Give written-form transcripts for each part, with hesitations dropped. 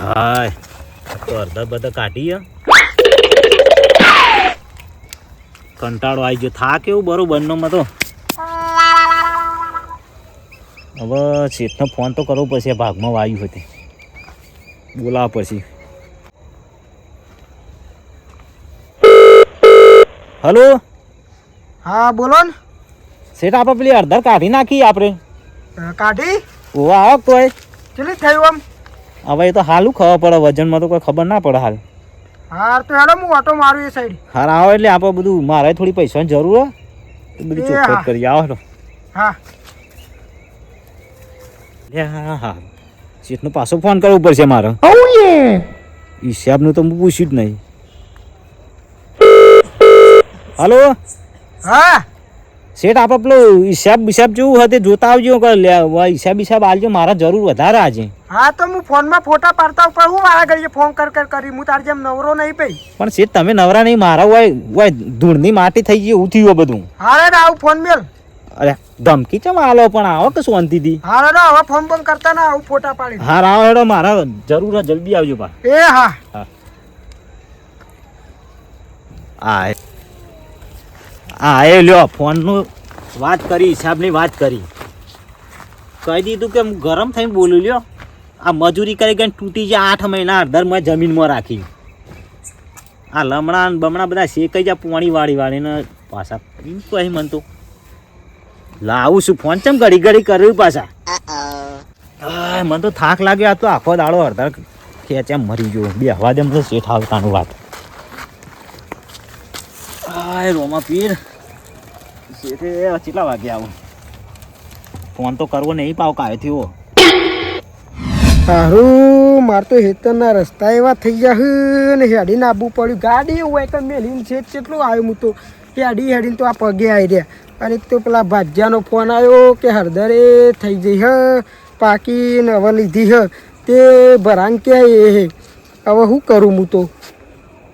હાય તો અડધા બધા કાઢીએ કંટાળો આવી ગયો થાક એવું બરોબર માં તો હવે શેઠનો ફોન તો કરવો પડશે ભાગમાં વાયુ હતી બોલાવા પછી હલો હા બોલો ને શેઠ આપણે પેલી અડધા કાઢી નાખી આપણે કાઢી ઓવા આવો તોય ચેલી થયું આમ હવે એ તો હાલું ખબર પડે વજનમાં તો કોઈ ખબર ના પડે હાલ હા તો હેડો હું ઓટો મારું એ સાઈડ હાર આવો એટલે આપણે બધું મારે થોડી પૈસાની જરૂર હોય તો બધું ચોખ્ખો કરી આવો તો હા હા હા શેઠનો પાછો ફોન કરવો પડશે મારે હિસાબનું તો હું પૂછ્યું જ નહીં હલો હા શેઠ આપણે પેલો હિસાબ જેવું હતું જોતા આવજો હિસાબ આલજો મારા જરૂર વધારે આજે હા તો હું ફોનમાં ફોટા પાડતા ઉપર હું મારા ઘડીએ ફોન કરી હું તાર જેમ નવરો નહીં પઈ પણ શેઠ તમે નવરા નહીં મારા હોય ધૂળની માટી થઈ ગઈ એવું થયું બધું હા રે આવું ફોન મેલ અરે ધમકી ચમ આલો પણ આવો કે શાંતિથી હા રે હવે ફોન બંધ કરતા ના આવું ફોટા પાડી હા આવો હેડો મારા જરૂર જલ્દી આવજો પા એ હા હા એ લ્યો ફોનનું વાત કરી હિસાબની વાત કરી કહી દીધું કે ગરમ થઈને બોલ્યું લ્યો આ મજૂરી કરી ગઈ તૂટી જાય 8 મહિના અડધર મેં જમીનમાં રાખી આ લમણા બમણા બધા શેકાઈ જાય પોણી વાળીને પાછા એમ કહી મન તો લાવું છું ફોન ચમ ઘડી કર્યું પાછા મને તો થાક લાગ્યો આ તો આખો દાડો અડધર ખેંચ્યા મરી ગયો બે હવા દે તો શેઠ આવતાનું વાત હાય રોમા પીર શેઠે કેટલા વાગે આવું ફોન તો કરવો નહીં પાવ કાય થયો સારું મારે તો હેતરના રસ્તા એવા થઈ ગયા ને હેડીને આવવું પડ્યું ગાડી એવું હોય તો મેલીને છે કેટલું આવ્યું હું તો હેડીને તો આ પગે આવી રહ્યા અને તો પેલા ભાજ્યાનો ફોન આવ્યો કે હળદરે થઈ જઈ પાકીને હવે લીધી તે ભરાંગ ક્યાં એ હવે શું કરું હું તો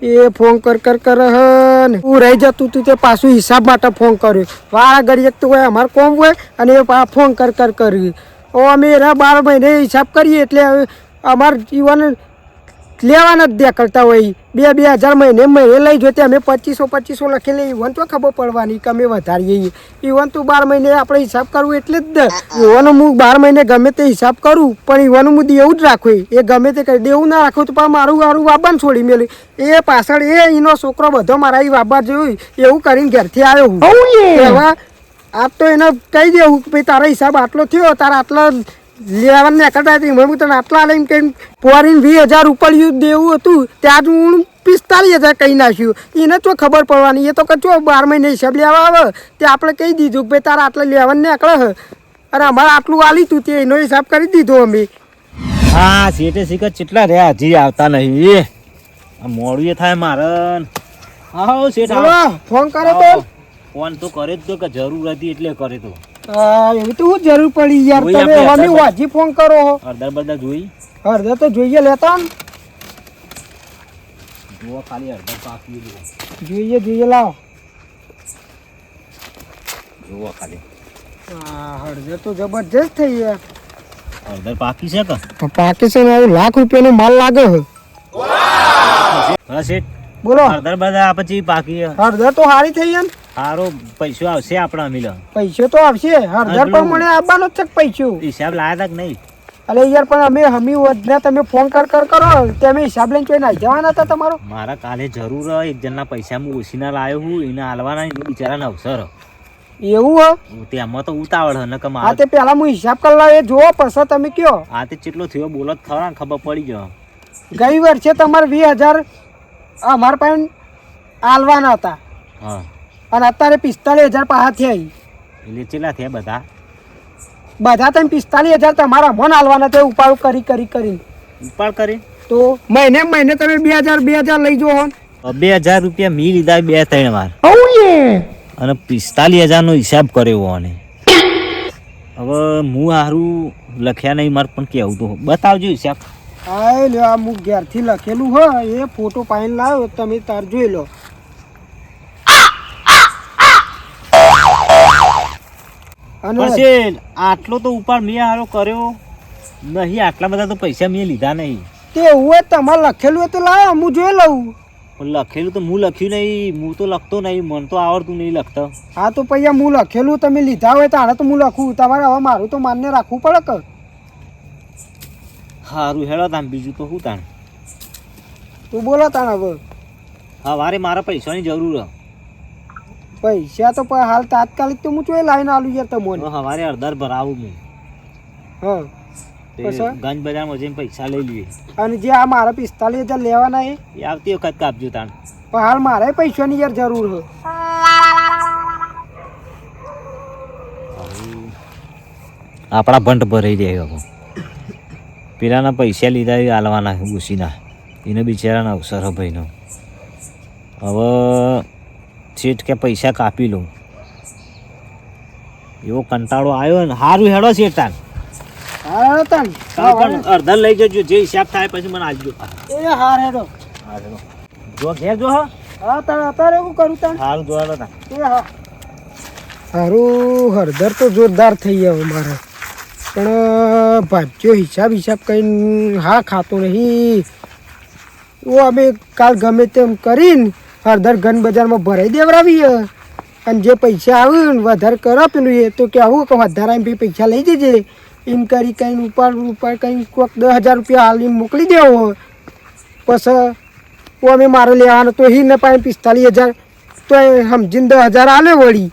એ ફોન કર ને હું રહી જતું તું તે પાછું હિસાબ માટે ફોન કર્યો વાળા ઘડી એક તો હોય અમારે કોમ હોય અને એ ફોન કર કર્યું અમે એના 12 મહિને હિસાબ કરીએ એટલે અમારે જીવન લેવાના જ દે કરતા હોય 2,000 મહિને લઈ જોઈએ અમે 2500 લખેલી ઈવન તો ખબર પડવાની કે અમે વધારીએ ઈવન તો 12 મહિને આપણે હિસાબ કરવું એટલે જ દે ઈવન હું 12 મહિને ગમે તે હિસાબ કરું પણ ઈવન હું દેવું જ રાખું એ ગમે તે કરી દેવું ના રાખું તો પણ મારું વાબાને છોડી મેલું એ પાછળ એનો છોકરો બધો મારા એ વાબા જોયું એવું કરીને ઘરથી આવ્યો હું હવે આપ તો એને કહી દેવું કે ભાઈ તારો હિસાબ આટલો થયો તારા આટલા લેવાનું નીકળતા હતી હું તને આટલા લઈને કઈ પોરીને 20,000 ઉપર દેવું હતું ત્યાં જ હું 45,000 કહી નાખ્યું એને તો ખબર પડવાની એ તો કચો 12 મહિને હિસાબ લેવા આવે તે આપણે કહી દીધું કે ભાઈ તારા આટલા લેવાનું નીકળે અરે અમારે આટલું આલી તું તે એનો હિસાબ કરી દીધો અમે હા શેઠે શીખર કેટલા રહ્યા હજી આવતા નહીં મોડું થાય મારે હા શેઠ ફોન કરે તો ફોન તો કરે જ તો કે જરૂર હતી એટલે કરે તો એવી તો શું જરૂર પડી યાર તમે અમે વાજી ફોન કરો અડધા બધા જોઈ અડધા તો જોઈએ લેતા જો ખાલી અડધા પાકી જોઈએ લાવો જોવો ખાલી અડધા તો જબરજસ્ત થઈ ગયા અડધા પાકી છે કે પાકી છે ને લાખ રૂપિયાનો માલ લાગે હા શેઠ બોલો અડધા બધા પછી પાકી અડધા તો સારી થઈ ગયા સારો પૈસો આવશે આપણા મિલ પૈસો તો આવશે અડધા પણ મને આવવાનો જ છે પૈસો હિસાબ લાયા તા કે નહીં અરે યાર પણ અમે હમી વધના તમે ફોન કરો તમે હિસાબ લઈને જોઈને આવી જવાના હતા તમારો મારા કાલે જરૂર એક જણના પૈસા હું ઓછીના લાવ્યો હું એને હાલવાના બિચારાને અવસર એવું તેમાં તો ઉતાવળ ને કે હા તે પેલા હું હિસાબ કરી લાવે જોવો પછી તમે કયો આ તે કેટલો થયો બોલો જ ખરા ખબર પડી ગયો ગઈ વર્ષે તમારે 20,000 અમારા પાસે આલવાના હતા હા અને અત્યારે 45,000 પાછા થયા એટલે ચેલા થયા બધા તમે 45,000 તમારા મન આલવાના તે ઉપાડ કરી ઉપાડ કરી તો મહિને તમે 2,000 લઈ જો 2,000 રૂપિયા મી લીધા 2-3 વાર અને 45,000 નો હિસાબ કર્યો અને હવે હું હારું લખ્યા નહીં મારે પણ કેવું તો બતાવજો હિસાબ હા લ્યો આ હું ઘેરથી લખેલું હોય એ ફોટો પાઈને લાવ્યો તમે તાર જોઈ લો પછી આટલો તો ઉપાડ મેં હારો કર્યો નહીં આટલા બધા તો પૈસા મેં લીધા નહીં તે એવું હોય તમારે લખેલું હોય તો લાવો હું જોઈ લઉં. પણ લખેલું તો હું લખ્યું નહીં, હું તો લખતો નહીં, મને તો આવડતું નહીં લખતા. હા તો પછી હું લખેલું તમે લીધા હોય તાણે તો હું લખું. તમારે હવે મારું તો માન્ય રાખવું પડે કે. સારું હેડો તાન, બીજું તો શું તાણ. તું બોલો તાણે હવે. સવારે મારા પૈસાની જરૂર હે. પૈસા તો પણ હાલ તાત્કાલિક તો હું ચોય લાવીને આલું યાર તમને. સવારે અડધર ભરાવું હું. હા તે પછી? ગંજ બજારમાં જઈને પૈસા લઈ લઈએ. અને જે આ મારા 45,000 લેવાના એ એ આવતી વખત કાપજો તાણ. પણ હાલ મારે પૈસાની યાર જરૂર છે. આપણા ભંટ ભરાઈ જાય હવે. પેલાના પૈસા લીધા એ આલવાના ઉસીના, એને બિચારાના અવસર હે ભાઈનો. હવે છેટ કે પૈસા કાપી લઉં એવો કંટાળો આવ્યો ને. સારું હેડો છે તાન. હા તાન પણ અડધા લઈ જજો, જે હિસાબ થાય પછી મને આપજો. એ હાર હેડો. હા હેડો. જો ઘેર જો. હા તાણ અત્યારે એવું કરું તાણ. સારું જોવા તાન. એ હા સારું. હળદર તો જોરદાર થઈ ગયો મારે, પણ ભાજ્યો હિસાબ કઈ હા ખાતો નહીં. ઓ અમે કાલ ગમે તેમ કરીને હળદર ગન બજારમાં ભરાઈ દેવડાવીએ, અને જે પૈસા આવે ને વધારે કરો પેલું એ તો કે આવું કે વધારે એમ પૈસા લઈ જજે એમ કરી કંઈ ઉપર કંઈ કોઈક 10,000 રૂપિયા હાલીને મોકલી દેવો. પછી અમે મારે લેવાનો તો હી ને પાસે 45,000 તો એ સમજીને 10,000 આલે વળી.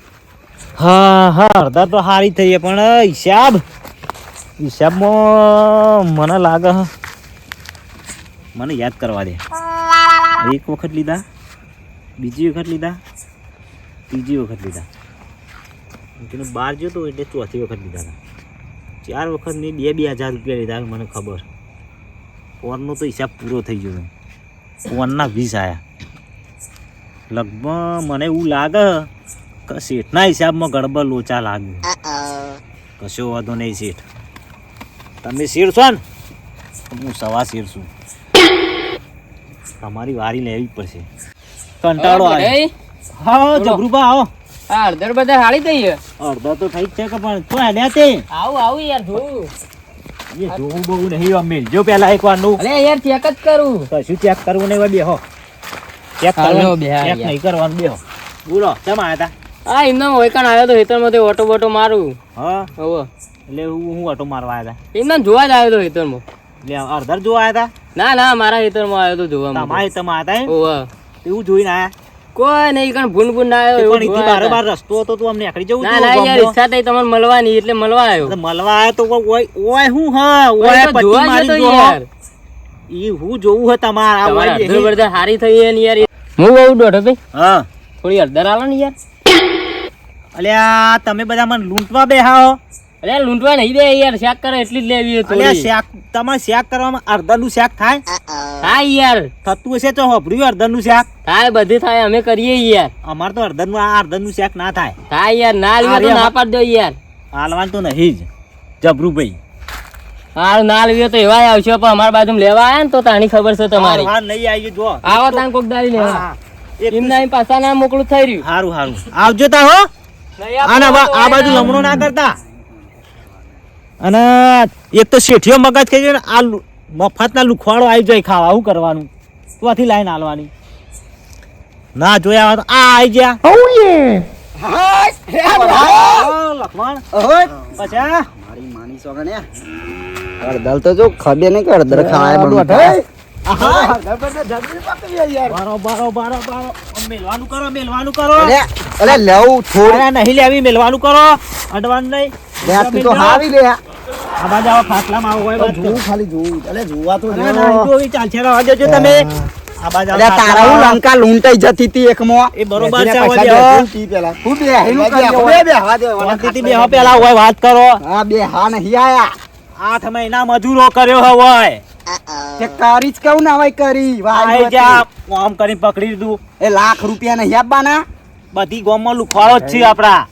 હા હા અડધા તો સારી થઈ પણ હિસાબમાં મને લાગે મને યાદ કરવા દે. એક વખત લીધા, બીજી વખત લીધા, ત્રીજી વખત લીધા, તેને 12 જોતો એટલે ચોથી વખત લીધા હતા. 4 વખત મેં 2,000 રૂપિયા લીધા. મને ખબર ફોનનો તો હિસાબ પૂરો થઈ ગયો. ફોનના 20 આવ્યા લગભગ. મને એવું લાગે કે શેઠના હિસાબમાં ગડબડ લોચા લાગ્યું. કશો વાંધો નહીં શેઠ, તમે શેઠ છો ને, હું સવા શેઠ છું. તમારી વારી લેવી પડશે. કંટાળો આવે. હા જબરુબા આવો. આ અડધર બધા હાળી દઈએ. અડધા તો થઈ જ છે કે પણ શું હેડ્યા તે આવું યાર જોવું. એ જોવું બહુ નહીં. મેલજો પેલા એક વારનું. અરે યાર ચેક જ કરું. કશું ચેક કરવું નહીં. બેહો ચેક હાલો, કરવાનું, બેહા ચેક યાર. નહીં કરવાનું. બેહો. બોલો કેમ આવ્યા હતા? હા એમના હોયકાણ આવ્યો તો હેતરમાં તે ઓટો બોટો મારું. હા હોવ એટલે હું ઓટો મારવા આવ્યા હતા. એમના જોવા જ આવ્યો તો હેતરમાં. એટલે અડધર જોવા આવ્યા હતા? ના ના મારા હેતરમાં આવ્યો તો જોવા. તમારે તમે આવ્યા હતા હોવ એમ? એવું જોઈને આવ્યા? કોઈ નહીં કણ ભૂન ના આવ્યો પણ એવું એથી જોવા બારોબાર આવ્યા. રસ્તો હતો તો અમને આખડી જવું ના ના યાર ઈચ્છા થઈ તમારે મળવાની એટલે મળવા આવ્યો. તો મળવા આવ્યા તો ઓય ઓય હું હા ઓય ઓય તો પટ્ટી જોવા મારી જતો જો. યાર. ઈ હું જોવું હે તમાર આ તમારે ઓય અડધર બેહી. બડધર હારી થઈ ને યાર. હું બહુ દોઢો ભાઈ હા થોડી અડધર આલો ને યાર. અલ્યા તમે બધા મને લૂંટવા બેહાઓ. અરે લૂંટવા નહીં દે યાર, શાક કરે એટલી જ લેવી અલ્યા થોડી. શાક તમારે શાક કરવામાં અડધરનું શાક થાય? હા યાર થતું હશે તો હોભર્યું અડધરનું શાક? થાય બધી થાય અમે કરીએ યાર. અમાર તો અડધરનું આ અડધરનું શાક ના થાય. હા યાર ના લેવા તો ના પાડ દો યાર. હાલવાનું તો નહીં જ જબરુભાઈ. હા ના લેવી તો એવા આવશે પણ અમારા બાજુ લેવા આયા ને તો તાણી ખબર છે તમારી. હાલ નહીં આવી જો. આવો તાણ કોક દાડી હા, લેવા. હા. એક એમના અહીં પાછા ના મોકળું થઈ રહ્યું. હારું હારું આવજો તા હો. અને આ બાજુ લમણો ના કરતા. અને એક તો શેઠિયો મગજ કે છે ને આ મફતના લુખવાડો આવી જાય ખાવા. શું કરવાનું? ત્યાંથી લાઈન હાલવાની. ના જોયા તો આ આવી ગયા. લખમણ પછી મારી માની સોગને અડધર તો જો ખબે નહીં કે અડધર ખાવાય બનવું મેલવાનું કરો મેલવાનું કરો. અરે લેવું થોડું અરે નહીં લેવી મેલવાનું કરો. અડવાનું નહીં. લે તું તો હારી લે આ બાજુ આવો ખાટલામાં આવો હોય વાત કરો. જોવું ખાલી જોવું અલે જોવા તો અરે ના, જો એ ચાલશે રહેવા દેજો તમે. આ બાજુ આવો અલે તારા હું ખાટલામાં. લંકા લૂંટાઈ જતી હતી એકમાં એ બરોબર છે. પૈસા હવે બેહો. દે, પી પેલા હું બે હેલું કરી આવો. બે હા દે શાંતિથી બેહો પેલા હોય વાત કરો. હા બે હા નહીં આયા 8 મહિના મજૂરો કર્યો હોય. તે કરી જ કહું ને હવે કરી આઈ જા કામ કરીને પકડી દીધું. એ લાખ રૂપિયા નહીં આપવાના બધી ગામમાં લુખવાડો જ છે આપડા.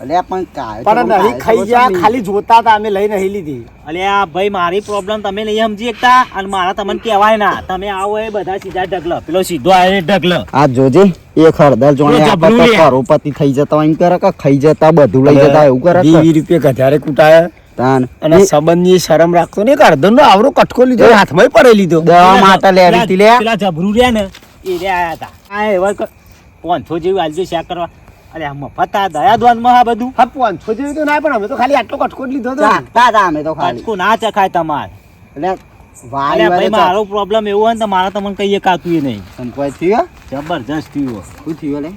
અલે પણ કાય પણ નહીં ખાઈ ગયા, ખાલી જોતા હતા અમે લઈ નહીં લીધી. અલે આ ભાઈ મારી પ્રોબ્લેમ તમે નહીં સમજી શકતા અને મારા તમને કહેવાય ના. તમે આવો એ બધા સીધા ઢગલો. પેલો સીધો આવે ઢગલો. આ જોજે એક હળદર જોણે જો આપણે જબરું તો કરોડપતિ થઈ જતા હોય એમ કરે કે ખાઈ જતા બધું લઈ જતા એવું કરે કે? 20 રૂપિયા ગધારે કૂટાયા તાન અને સંબંધની શરમ રાખતો ને અડધો નો આવરો કટકો લીધો હાથમાં પડે લીધો દવા માટે લેવી હતી લે પેલા જબરું રહ્યા ને એ રે આયા હતા આ એવા 500 જેવું આલજો શેક કરવા અરે આ મફત આ દયાદવાનમાં આ બધું હા 500 જેવી તો ના પણ અમે તો ખાલી આટલો કટકો જ લીધો હતો ચાખતા હતા અમે તો ખાલી કટકો ના ચખાય તમારે એટલે અલ્યા વાય ભાઈ મારો પ્રોબ્લેમ એવો હોય ને તો મારે તમને કહીએ કાતું એ નહીં સંકોચ થયો જબરજસ્ત થયું શું થયું લે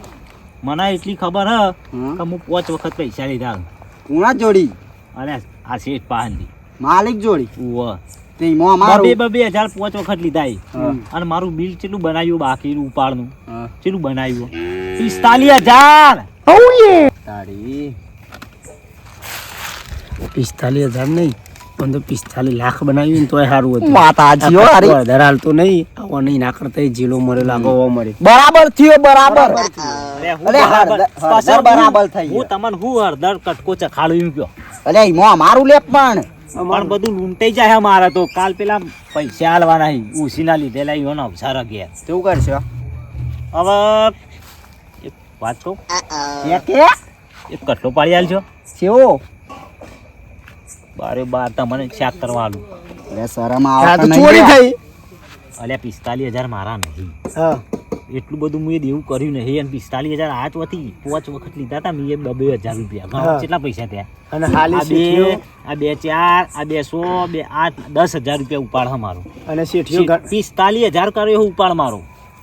મને એટલી ખબર હ હા. કે હું 5 વખત પૈસા લીધા કુણા જોડી અરે આ શેઠ પાહનથી માલિક જોડી ઉવ્વ. તે ઈમાં અમારું 2,000 5 વખત લીધા ઈ. હા. અને મારું બિલ કેટલું બનાવ્યું બાકી ઉપાડનું હા. કેટલું બનાવ્યું 45,000 તારી 45,000 નહીં પણ તો 45 લાખ બનાવ્યું ને તોય સારું હતું વાત સાચી હો હારી. વધારે હાલતો નહીં આવો નહીં ના કરતા જેલો મરે લાગો મરે બરાબર થયો બરાબર અરે હું અરે બરાબર- હળદર પાછા હું- બરાબર થઈ હું તમને હું હળદર કટકો ચખાડું એમ કયો અરે ઈમાં અમારું લે પણ પણ બધું લૂંટાઈ જાય હે મારા તો કાલ પેલા પૈસા આલવાના હી ઉસીના લીધેલા ઈઓનો અવસાર ગયા શું કરશો હવે એક વાત કહું કે એક કટલો પાડી આલજો કેવો બારે બાર તમને શાક કરવા આલું અરે શરમ આ આવે તો ચોરી થઈ અલ્યા 45,000 મારા નહીં હા એટલું બધું મેં દેવું કર્યું નહીં અને 45,000 આઠ વથી 5 વખત લીધા હતા મેં 2,000 રૂપિયા હા. ગણો કેટલા પૈસા થયા અને હાલી આ શેઠિયો બે આ 2 4 આ 200 બે 8 10,000 રૂપિયા ઉપાડ મારો અને શેઠિયો 45,000 કર્યો ઉપાડ મારો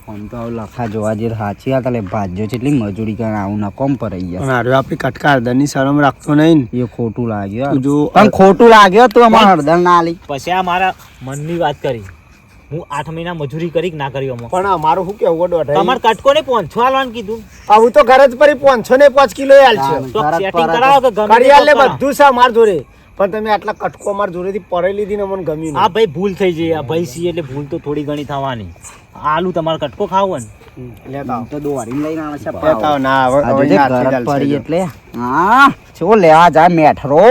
આમ તો હવે લખા જોવા જે સાચી વાત એટલે ભાજ્યો છે એટલી મજૂરી કરે આવું ના કોમ પર આવી પણ હારું આપણી કટકા હળદરની શરમ રાખતો નહીં ને. ગયા એ ખોટું લાગ્યું તું જો પણ ખોટું લાગ્યો તું અમાર હળદર ના આલી પછી આ મારા મનની વાત કરી હું 8 મહિના મજૂરી કરી કે ના કરી અમો પણ અમારું શું કેવું દોઢ તમારે કટકો ને 500 આલવાનું કીધું આવું તો ઘરે જ પડી 500 ને 5 કિલો આલ છે તો તરત સેટિંગ પર કરાવો કે ગમે તે કરિયાલે કરાવો. બધું છે અમાર જોડે પણ તમે આટલા કટકો અમાર જોડેથી પરે લીધી ને મને ગમ્યું આ ભાઈ ભૂલ થઈ જઈ આ ભાઈ સી એટલે ભૂલ તો થોડી ઘણી થવાની આલુ તમારે કટકો ખાવો ને નહીં લેતા આવો. તો દોડીને લઈને આવે છે લેતા આવો. ના હવે આ હવે જોજે ના થઈ ગરજ ચાલશે પડી જો. એટલે હા શું લેવા જાય મેઠરો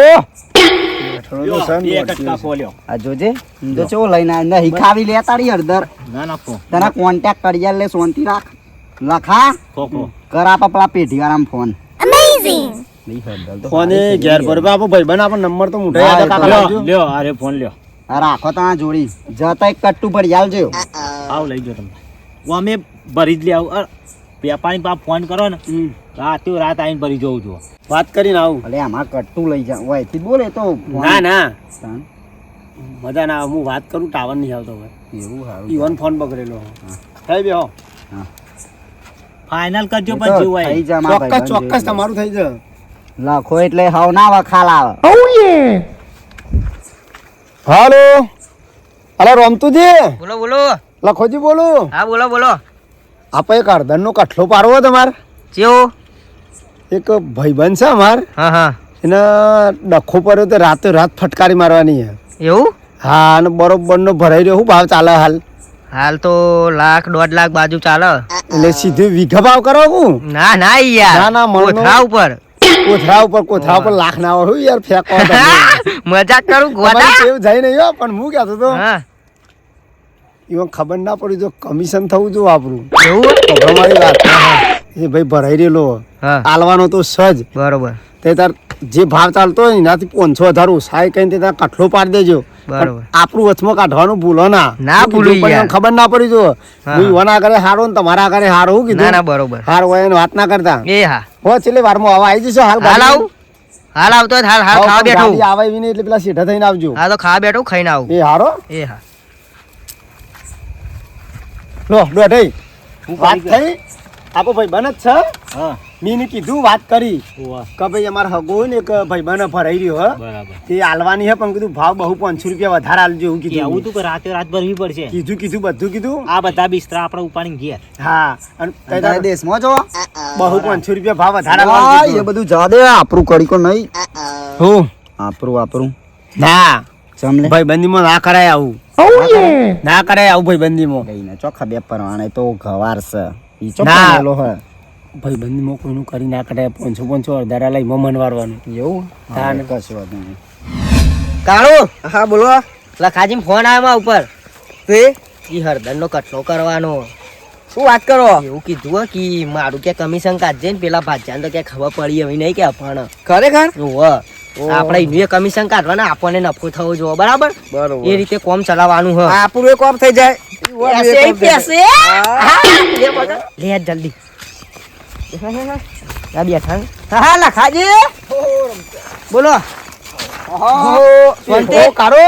થોડો તો બે સન કટકા ખોલ્યો આ જોજે તો ચો લઈને આવે નહીં ખાવી લે તારી હળદર ના નાખો તને કોન્ટેક્ટ કરી લે શાંતિ રાખ લખા ખોખો કર આપા પેલા પેઢીવાળામાં ફોન નહીં હળદર તો ફોને સારી ઘેર પેઢી પર આપો ભાઈ બન આપણો નંબર તો મોઢે હા, યાદ એ તો કાકા લ્યો લાવજો. લ્યો અરે ફોન લ્યો આ રાખો તા જોડી જતા એક કટ્ટુ પર આવજો આવ લઈ જાઓ તમે હું અમે ભરી જ લે આવું વેપારી પાસે ફોન કરો ને હમ. રાતે રાત આવીને ભરી જવું છું વાત કરીને આવું અલે આમાં કટ્ટુ લઈ જા ઓય થી બોલે તો ફોન. ના ના તાન. મજા ના આવે. હું વાત કરું ટાવર નહીં આવતો હવે એવું હારું ઈવન ફોન બગડેલો થઈ બેહો ફાઇનલ કરજો એ પણ તો જેવું થઈ હોય જા મારા ચોક્કસ ભાઈબંધ ચોક્કસ જોઈ તમારું થઈ જાય લખો એટલે હાવ ના વખાલ આવે હાલો અલા રોમતુજી બોલો બોલો લખોજી બોલું હા બોલો બોલો આપણે એક હળદરનો કઠલો પાડવો તમારે ચેવો એક ભાઈબંધ છે અમાર હા હા એને ડખો પડ્યો તો રાતે રાત ફટકારી મારવાની છે એવું હા અને બરોબર નો ભરાઈ રહ્યો શું ભાવ ચાલે હાલ હાલ તો 1,00,000 1,50,000 બાજુ ચાલે એટલે સીધું વીઘા ભાવ કરો હું ના ના યાર ના, ના, મણનો- કોથળા ઉપર કોથળા ઉપર લાખ ના હોય શું યાર ફેંકો તમે. મજાક કરું તમારી ગોડા ટેવ જાય નહીં હો પણ હું કહેતો તો હા એમાં ખબર ના પડી જો કમિશન થવું જો આપણું એવું તો મારી વાત એ ભાઈ ભરાઈ રહેલો હા આલવાનો તો સજ બરોબર તે તાર જે ભાવ ચાલતો હોય ને એનાથી 500 સાય કઈ તે તાર કઠલો પાડી દેજો બરોબર. પણ આપણું વચમાં કાઢવાનું ભૂલો ના ના શું ભૂલું કીધું? પણ યાર. એમ ખબર ના પડી જો હા. હું ઈવાના કરે હારો ને તમારા કરે હારો હું ના કીધું ના બરોબર હાર હોય એને વાત ના કરતા એ હા હો છેલ્લે વારમાં આવા આવી જશો હાલ હાલ આવું હાલ આવતો જ, હાલ હાલ ખાવા બેઠો ગાડી આવે એવી નહીં એટલે પેલા શેઠા થઈને આવજો હા તો ખાવા બેઠો ખાઈને આવું એ હારો એ હા લો બેઠઈ હું વાત કરી થઈ આપો ભાઈ બન જ છે હા મેં કીધું વાત કરી ઓવા કે ભાઈ અમારે હગો હોય ને એક ભાઈ બન ભરાઈ રહ્યો હે બરાબર તે આલવાની હે પણ કીધું ભાવ બહુ 500 રૂપિયા વધારે આલજો એવું કે કીધું આવું તું કે રાતે રાત ભરવી પડશે કીધું બધું કીધું આ બધા બિસ્તરા આપણે ઉપાડીને ગયા હા અને તઈ તારા દેશમાં જો બહુ 500 રૂપિયા ભાવ વધારે હા, આલવાનું એ કીધું. બધું જા દે આપણું કડીકો નહીં હું આપણું ના જમલે ભાઈ બંધીમાં ના કરાય આવું ના કરાય આવું ભાઈ બંધીમાં કઈને ચોખ્ખા બે પરવાણે તો ગવાર છે ઈ ચો ના. પામેલો હે ભાઈ બંધીમાં કોઈનું કરી ના કરાય 500 અડધારા લઈ મન વારવાનું એવું હા, ને. કશું વાત નહીં કાળુ હા બોલો લખાજી ફોન આવ્યો ઉપર તે ઈ હળદરનો કટલો કરવાનો શું વાત કરો એવું કીધું હો કે મારું કે કમિશન કાઢજે ને પેલા ભાજ્યાને તો કે ખબર પડી હવે નહીં કે અપણ ખરેખર ઓહ આપણે એનું કમિશન કાઢવાના આપણને નફો થવો જોઈએ બરાબર બરોબર એ રીતે કોમ ચલાવવાનું હ આપણું એક ઓફ થઈ જાય પૈસે લે જલ્દી આ બેઠા હા લખાજી બોલો કારો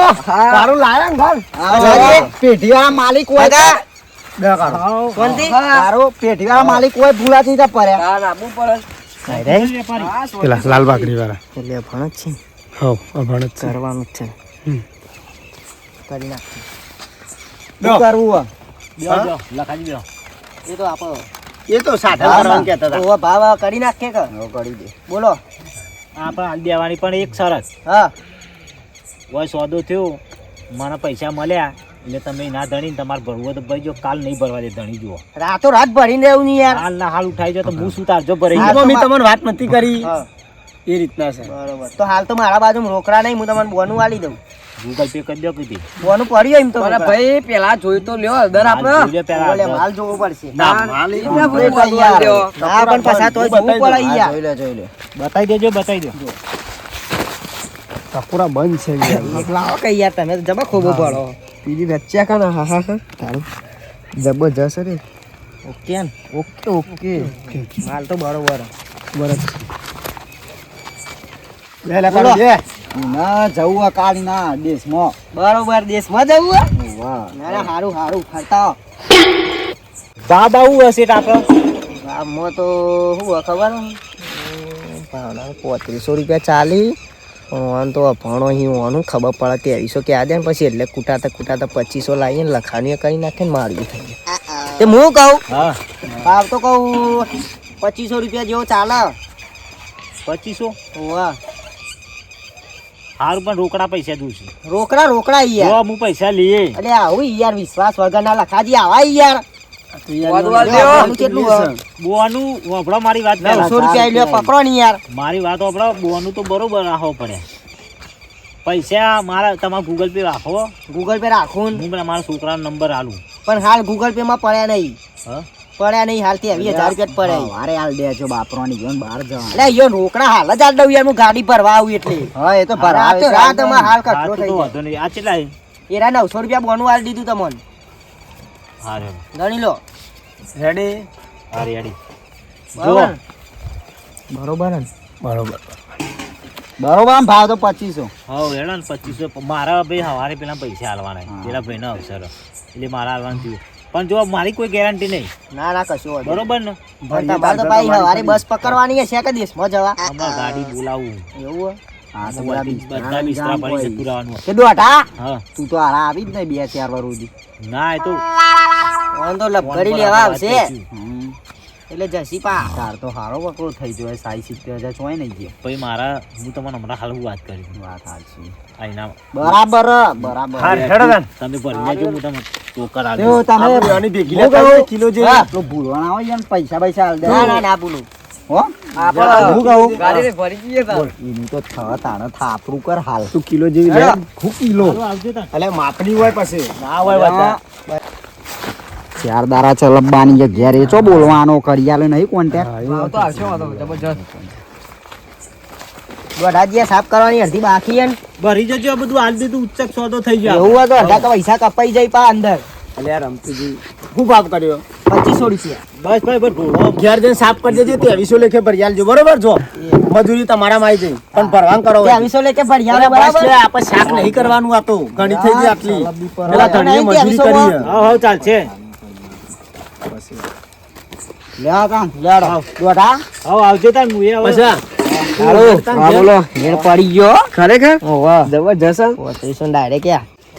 લાયા ને હા, પેઢીવાળા માલિક હોય તો શાંતિ પેઢીવાળા માલિક હોય ભૂલાથી તો પડે પેલા લાલ બાકડી વાળા એટલે ભણ જ છે હો અભણ જ કરવાનું જ છે કરી નાખ શું કરવું બેહો, લખાજી બેહો. એ તો આપો એ તો સાધન કરવાનું કહેતા હતા. ઓ ભાવ કરી નાખે કે કરી દે બોલો આપણે હાલ દેવાની પણ એક શરત હા હોય સોદો થયો મને પૈસા મળ્યા એટલે તમે ના ધણી તમારે ભરવું હોય તો ભાઈ જો કાલ નહીં ભરવા દે ધણી જુઓ રાતો રાત ભરીને રહેવું નહીં યાર હાલ ના હાલ ઉઠાઈ જાવ તો હું શું તારજો ભરાઈ હા, ગયો. તો તમને વાત નથી કરી હા એ રીતના છે બરોબર તો હાલ તો મારા બાજુ રોકડા નહીં હું તમને બોનું આલી દઉં ગૂગલ પે કરી દો કીધી બોનું પડ્યું એમ તો રોકડા. ભાઈ પેલા જોઈ તો લ્યો દર હાલ જોઈ લે પેલા બોલે હાલ. માલ જોવો પડશે ના, માલ એ ના, પણ પાછા તો જોવું પડે યાર જોઈ લે બતાવી દેજો બતાવી દો કપૂરા બંધ છે યાર. એક લાવો કે યાર તમે તો જબા ખોબો પડો બીજી વચ્ચે કાના હા હા હા તારું જબરજસ્ત રે ઓકે ને ઓકે ઓકે માલ તો બરોબર બરસ બોલો. ના જવું આ કાળ ના દેશમાં બરોબર દેશમાં જવું હે? વાહ ના ના હારું હારું ફરતા દાબ આવું હશે તો આપણે ગામમાં તો શું હોય ખબર ભાવના 3500 રૂપિયા ચાલી ઓન તો અભણો અહીં ઓનું ખબર પડે 2300 કે આદે પછી એટલે કુટાતા 2500 લાવીએ ને લખાણીઓ કરી નાખે ને મારવી થઈ જાય તે હું કહું હા ભાવ તો કહું 2500 રૂપિયા જેવો ચાલે 2500 વાહ હારું પણ રોકડા પૈસા દઉં છું રોકડા રોકડા જો યાર હું પૈસા લઈએ એટલે આવું યાર વિશ્વાસ વગરના લખાજી આવા યાર બોનું કેટલું હોય? બોનું વાપરો મારી વાત પહેલા. 900 રૂપિયા લ્યો પકડો ને યાર મારી વાત વાપરો બોનું તો બરોબર રાખવો પડે પૈસા મારા તમારા ગૂગલ પે રાખો ગૂગલ પે રાખું ને. હું મારા છોકરાનો નંબર આલું પણ હાલ ગૂગલ પે માં પડ્યા નહીં હા પડ્યા નહીં હાલ 23000 રૂપિયા જ પડ્યા વારે હાલ દેજો બાપરોની ગયો ને બહાર જવાનું એટલે યો રોકડા હાલ જ આલ દઉં યાર હું ગાડી ભરવા આવું એટલે હા એ તો રાત રાત અમાર હાલ હા, કટલો તો થઈ વાંધો નહીં. આ કેટલા છે? જાય એરા 900 રૂપિયા બોનું આલી દીધું તમને હા રે ગણી લો રેડી હા રેડી બરોબર ને? બરોબર ને બરોબર બરોબર આમ ભાવ તો 2500 હા હેડો ને 2500 મારા ભાઈ સવારે પેલા પૈસા હાલવાના છે. પેલા ભાઈના અવસર એટલે મારા હાલવાનું થયું પણ જો મારી કોઈ ગેરંટી નહીં ના ના કશું વાંધો નહીં. બરોબર ને પણ તમારે તો ભાઈ હવારે બસ પકડવાની હશે કે દેશમાં જવા અમારે ગાડી બોલાવું એવું હોય? હા તો બધા બધા બિસ્તરા ભરી જતું રહેવાનું હોય. કે દોઢા હા તું તો હારા આવી જ નહીં 2-4 વાર સુધી ના એ તો ફોન તો લપકડી લેવા આવશે એટલે જસી પા તાર તો હારો વકરો થઈ ગયો 60-70 ચોય નહીં ગયો પછી મારા હું તમને હમણાં હાલ વાત કરી વાત સાચી આ એના બરાબર બરાબર તમે ભરી લેજો હું તમને ટોકર તો આલું તમે ભેગી હું કહું? કિલો જે હા. તો ભૂલવાના હોય ને પૈસા પૈસા હાલ દે ના ના ના બોલું હો આપણે હું કહું ગાડીને ભરી જઈએ તો. એનું તો તાણે થાપરું કર હાલ તું કિલો જેવી લે ખૂબ કિલો હારું આવજો તાન. એટલે માપની હોય પછી ના હોય બધા 4 દારા ચલબવાની જગ્યા રે ચો બોલવાનો કરિયાલે નહીં કોન્ટેક્ટ દોઢા સાફ કરવાની અડધી બાકી હે ને. ભરી જજો આ બધું હાલ દીધું ઉચ્ચક સોદો થઈ ગયો એવું હોય તો અડધા તો પૈસા કપાઈ જાય પા અંદર એટલે યાર રમતુજી ખૂબ ભાવ કર્યો 2500 રૂપિયા બસ ભાઈ બસ ઢોળો ઘેર જઈને સાફ કરી દેજે 2300 લેખે ભરી આલજો બરોબર જો મજૂરી તમારામાં આવી જઈ પણ ભરવાન કરો 200 લેકે ભરી આવે અરે બસ બરાબર લે, આપણે શાક નહીં કરવાનું આ તો ઘણી થઈ ગઈ આટલી પર. પેલા ધણીએ મજૂરી કરી છે. હા હા ચાલશે લે આ કામ લેડો દોઢા હા આવજો તાન હું એ હવે પછી હા બોલો મેળ પડી ગયો ખરેખર ઓવા જબરજસ્ત હો. 3500 ડાયરેક્ટ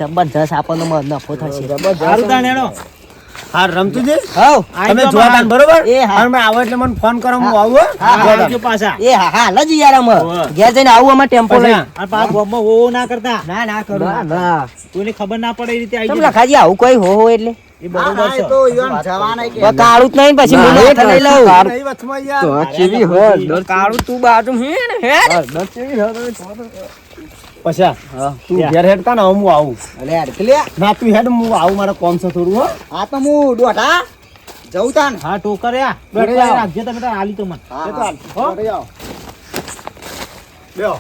જબરજસ્ત આપણને નફો થશે સારું તાન હેડો હા રમતુજી હવ તમે જોવા તાન બરોબર એ હા. અને મેં આવો એટલે મને ફોન કરો હું આવું હો. હા, હા, આવજો પાછા એ હા હા લજી યાર અમે ઓવે. ઘેર જઈને આવું અમે ટેમ્પો લઈ અને પાછા ગામમાં હો ના કરતા ના ના કરું ના કોઈને ખબર ના પડે એ રીતે આવી તમે જજો. લખાજી આવું કોઈ હો એટલે એ બરોબર છે જવાના કે કાળું જ નહીં પછી હું માથે લઈ લઉં નહીં વચમાં યાર. તો કેવી હોય? કાળું તું બાજુ હે ને પછી તું ઘેર હેડતા ને હું આવું અલે યાર કે લે ના તું હેડ હું આવું મારે કોમ છે થોડું હો આ તો હું દોઢા જઉં તાન હા ટોકર યા બેઠો ટોકર જાઓ. રાખજો તમે તાર આલી તો મને હા, એ તો હા. હાલ. હો? બેહો.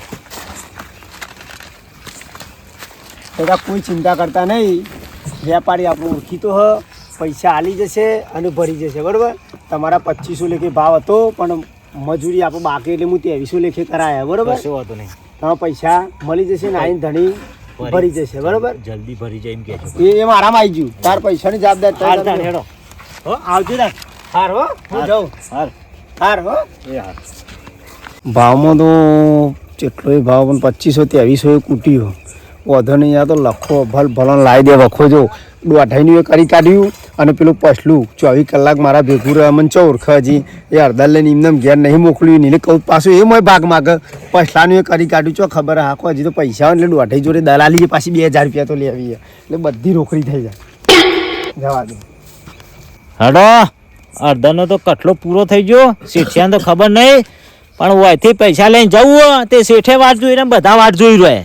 બધા કોઈ ચિંતા કરતા નહીં. વેપારી આપણું ઓળખીતો હ, પૈસા આલી જશે અને ભરી જશે બરાબર. તમારા 2500 લેખે ભાવ હતો પણ મજૂરી આપણે બાકી એટલે હું 2300 લેખે કરાયા બરાબર. કશો વાંધો નહીં, તમારા પૈસા મળી જશે ને આઈને ધણી ભરી જશે બરાબર. જલ્દી ભરી જાય એમ કે એ આરામ આવી ગયું. તાર પૈસાની જવાબદારી હેડો હો આવજો ને. હાર હો હું જાઉં. હાર હાર હો. એ હાર. ભાવમાં તો જેટલોય ભાવ પણ 2500 2300 કૂટ્યો વધો નહીં. આ તો લખો ભલો લાવી દે વખો જો દોઢાઈનું એ કરી કાઢ્યું અને પેલું પછલું 24 કલાક મારા ભેગું રહે મને ચો ઓળખે હજી એ અડધા લઈને એમને ઘેર નહીં મોકલ્યું એને કહું પાછું એ મોય ભાગ માગે પછલાનું એ કરી કાઢ્યું ચો ખબર હાખો હજી તો પૈસા હોય એટલે દોઢાઈ જોડે દલાલી પાછી 2000 રૂપિયા તો લેવી એટલે બધી રોકડી થઈ જાય. જવા દે હેડો અડધાનો તો કટલો પૂરો થઈ ગયો. શેઠિયાને તો ખબર નહીં પણ ઓયથી પૈસા લઈને જવું તે શેઠે વાટ જોઈ ને બધા વાટ જોઈ રહે.